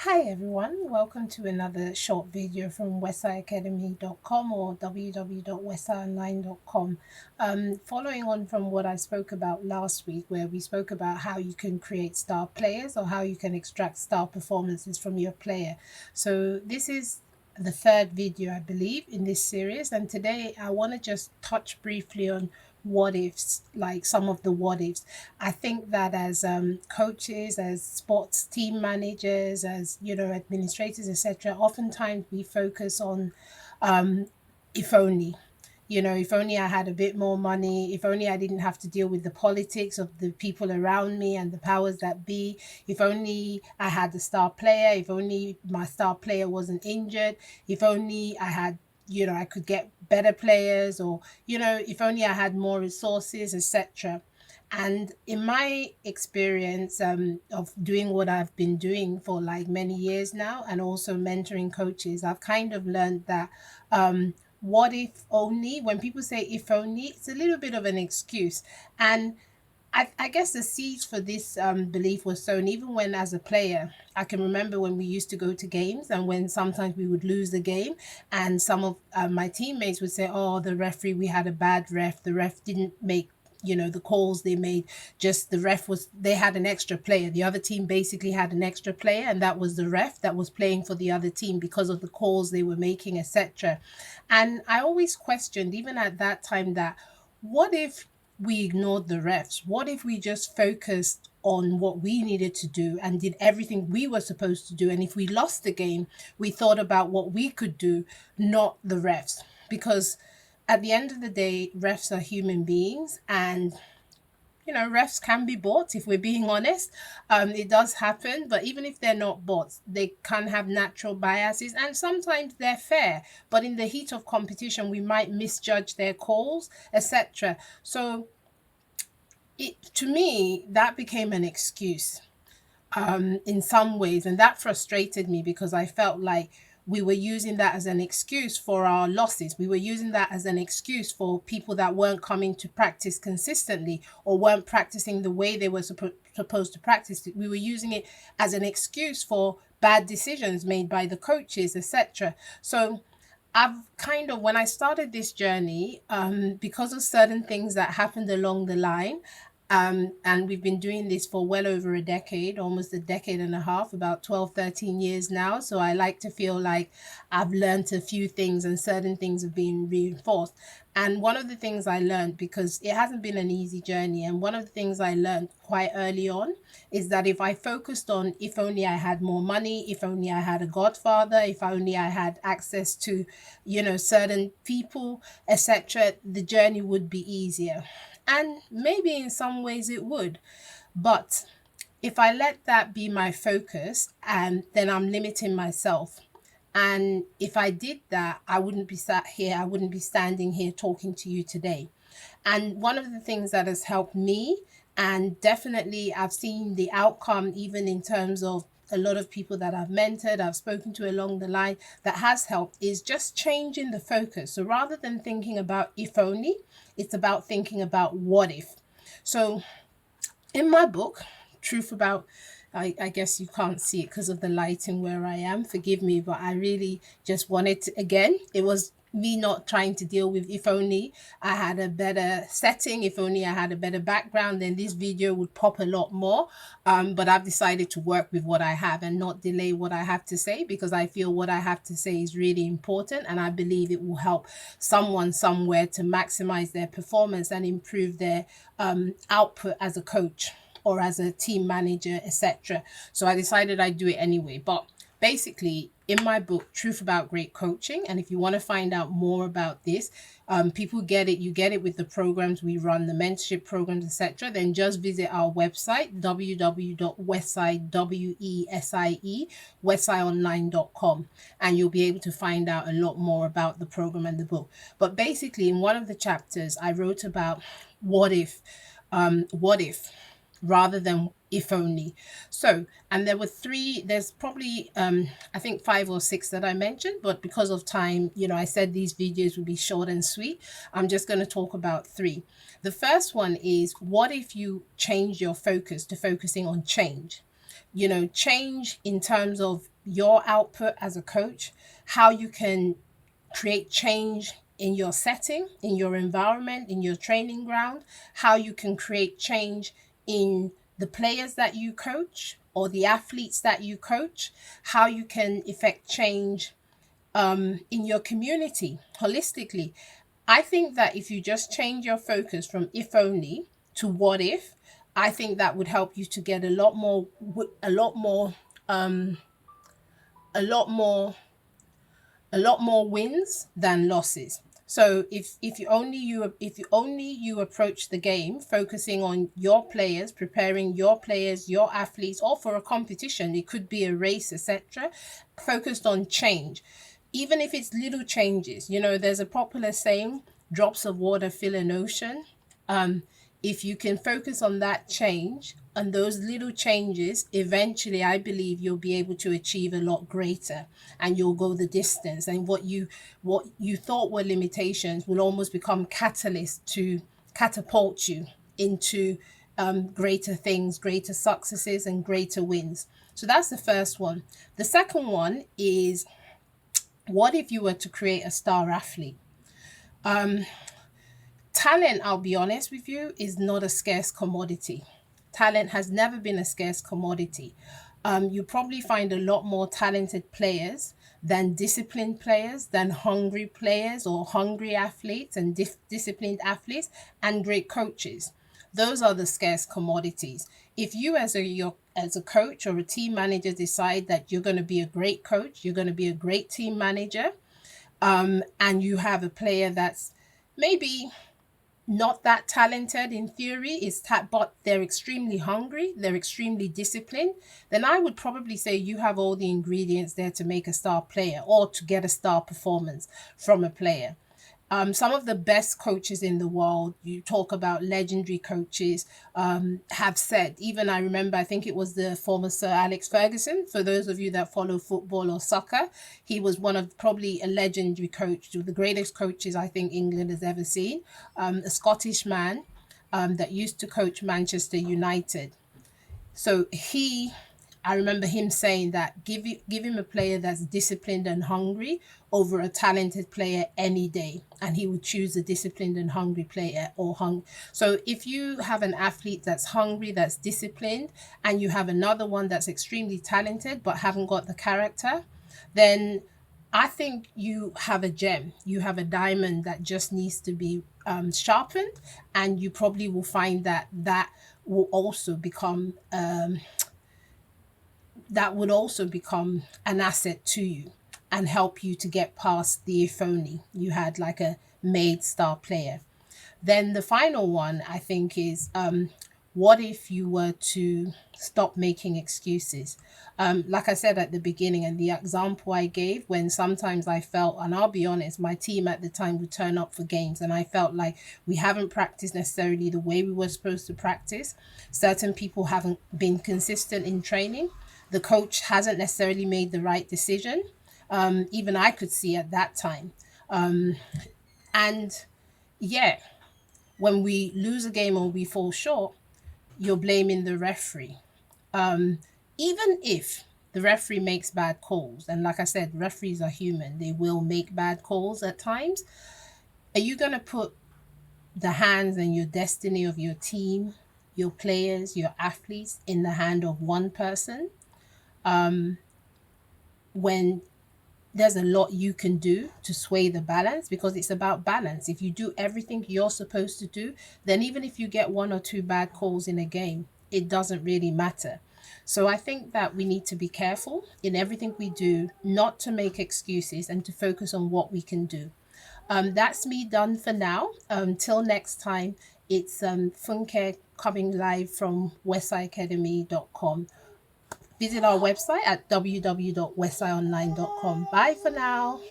Hi everyone, welcome to another short video from WESIEacademy.com or www.wesieonline.com. Following on from what I spoke about last week, where we spoke about how you can create star players or how you can extract star performances from your player. So this is the third video, I believe, in this series, and today I want to just touch briefly on what ifs, like some of the what ifs. I think that as coaches, as sports team managers, as administrators, etc., oftentimes we focus on um, if only. If only I had a bit more money, if only I didn't have to deal with the politics of the people around me and the powers that be, if only I had a star player, if only my star player wasn't injured, if only I had, I could get better players, or, if only I had more resources, etc. And in my experience of doing what I've been doing for like many years now, and also mentoring coaches, I've kind of learned that what if only, when people say if only, it's a little bit of an excuse. And I guess the seeds for this belief was sown even when, as a player, I can remember when we used to go to games and when sometimes we would lose the game, and some of my teammates would say, "Oh, the referee, we had a bad ref. The ref didn't make." The calls they made, just the ref was, they had an extra player, the other team basically had an extra player, and that was the ref that was playing for the other team because of the calls they were making, etc. And I always questioned, even at that time, that what if we ignored the refs? What if we just focused on what we needed to do and did everything we were supposed to do? And if we lost the game, we thought about what we could do, not the refs. Because at the end of the day, refs are human beings, and refs can be bought, if we're being honest. It does happen, but even if they're not bought, they can have natural biases, and sometimes they're fair. But in the heat of competition, we might misjudge their calls, etc. So to me, that became an excuse in some ways. And that frustrated me because I felt like we were using that as an excuse for our losses. We were using that as an excuse for people that weren't coming to practice consistently or weren't practicing the way they were supposed to practice. We were using it as an excuse for bad decisions made by the coaches, etc. So I've kind of, when I started this journey, because of certain things that happened along the line, and we've been doing this for well over a decade, almost a decade and a half, about 12, 13 years now. So I like to feel like I've learned a few things and certain things have been reinforced. And one of the things I learned, because it hasn't been an easy journey, and one of the things I learned quite early on is that if I focused on if only I had more money, if only I had a godfather, if only I had access to, certain people, etc., the journey would be easier. And maybe in some ways it would. But if I let that be my focus, and then I'm limiting myself. And if I did that, I wouldn't be sat here, I wouldn't be standing here talking to you today. And one of the things that has helped me, and definitely I've seen the outcome, even in terms of a lot of people that I've mentored, I've spoken to along the line, that has helped, is just changing the focus. So rather than thinking about if only, it's about thinking about what if. So in my book, Truth About, I guess you can't see it because of the lighting where I am, forgive me, but I really just wanted to, again, it was me not trying to deal with if only I had a better setting, if only I had a better background, then this video would pop a lot more. But I've decided to work with what I have and not delay what I have to say, because I feel what I have to say is really important, and I believe it will help someone somewhere to maximize their performance and improve their output as a coach or as a team manager, etc. So I decided I'd do it anyway. But basically, in my book, Truth About Great Coaching, and if you want to find out more about this, people get it, you get it with the programs we run, the mentorship programs, etc., then just visit our website, www.wesie, and you'll be able to find out a lot more about the program and the book. But basically, in one of the chapters, I wrote about what if, what if, rather than if only. So, and there were three, there's probably I think 5 or 6 that I mentioned, but because of time, I said these videos would be short and sweet. I'm just going to talk about 3. The first one is, what if you change your focus to focusing on change? change in terms of your output as a coach, how you can create change in your setting, in your environment, in your training ground, how you can create change in the players that you coach or the athletes that you coach, how you can effect change in your community holistically. I think that if you just change your focus from if only to what if, I think that would help you to get a lot more, a lot more a lot more wins than losses. So if you only you approach the game focusing on your players, preparing your players, your athletes, or for a competition, it could be a race, etc. Focused on change, even if it's little changes. There's a popular saying, "Drops of water fill an ocean." um, if you can focus on that change and those little changes, eventually I believe you'll be able to achieve a lot greater, and you'll go the distance, and what you thought were limitations will almost become catalyst to catapult you into greater things, greater successes, and greater wins. So that's the first one. The second one is, what if you were to create a star athlete? Talent, I'll be honest with you, is not a scarce commodity. Talent has never been a scarce commodity. You probably find a lot more talented players than disciplined players, than hungry players or hungry athletes and disciplined athletes, and great coaches. Those are the scarce commodities. If you as a coach or a team manager decide that you're going to be a great coach, you're going to be a great team manager, and you have a player that's maybe not that talented in theory, but they're extremely hungry, they're extremely disciplined, then I would probably say you have all the ingredients there to make a star player or to get a star performance from a player. Some of the best coaches in the world, you talk about legendary coaches, have said, even I remember, I think it was the former Sir Alex Ferguson, for those of you that follow football or soccer, he was one of probably a legendary coach, the greatest coaches I think England has ever seen, a Scottish man that used to coach Manchester United. So I remember him saying that give him a player that's disciplined and hungry over a talented player any day, and he would choose a disciplined and hungry player or hung. So if you have an athlete that's hungry, that's disciplined, and you have another one that's extremely talented but haven't got the character, then I think you have a gem. You have a diamond that just needs to be sharpened, and you probably will find that will also become that would also become an asset to you and help you to get past the if only you had like a made star player. Then the final one I think is, what if you were to stop making excuses? Like I said at the beginning, and the example I gave, when sometimes I felt, and I'll be honest, my team at the time would turn up for games and I felt like we haven't practiced necessarily the way we were supposed to practice. Certain people haven't been consistent in training. The coach hasn't necessarily made the right decision. Even I could see at that time. And yeah, when we lose a game or we fall short, you're blaming the referee. Even if the referee makes bad calls, and like I said, referees are human, they will make bad calls at times. Are you going to put the hands and your destiny of your team, your players, your athletes in the hand of one person when there's a lot you can do to sway the balance? Because it's about balance. If you do everything you're supposed to do, then even if you get one or two bad calls in a game, it doesn't really matter. So I think that we need to be careful in everything we do, not to make excuses and to focus on what we can do. That's me done for now. Till next time, it's Funke coming live from WESIEacademy.com. Visit our website at www.wesieonline.com. Bye for now.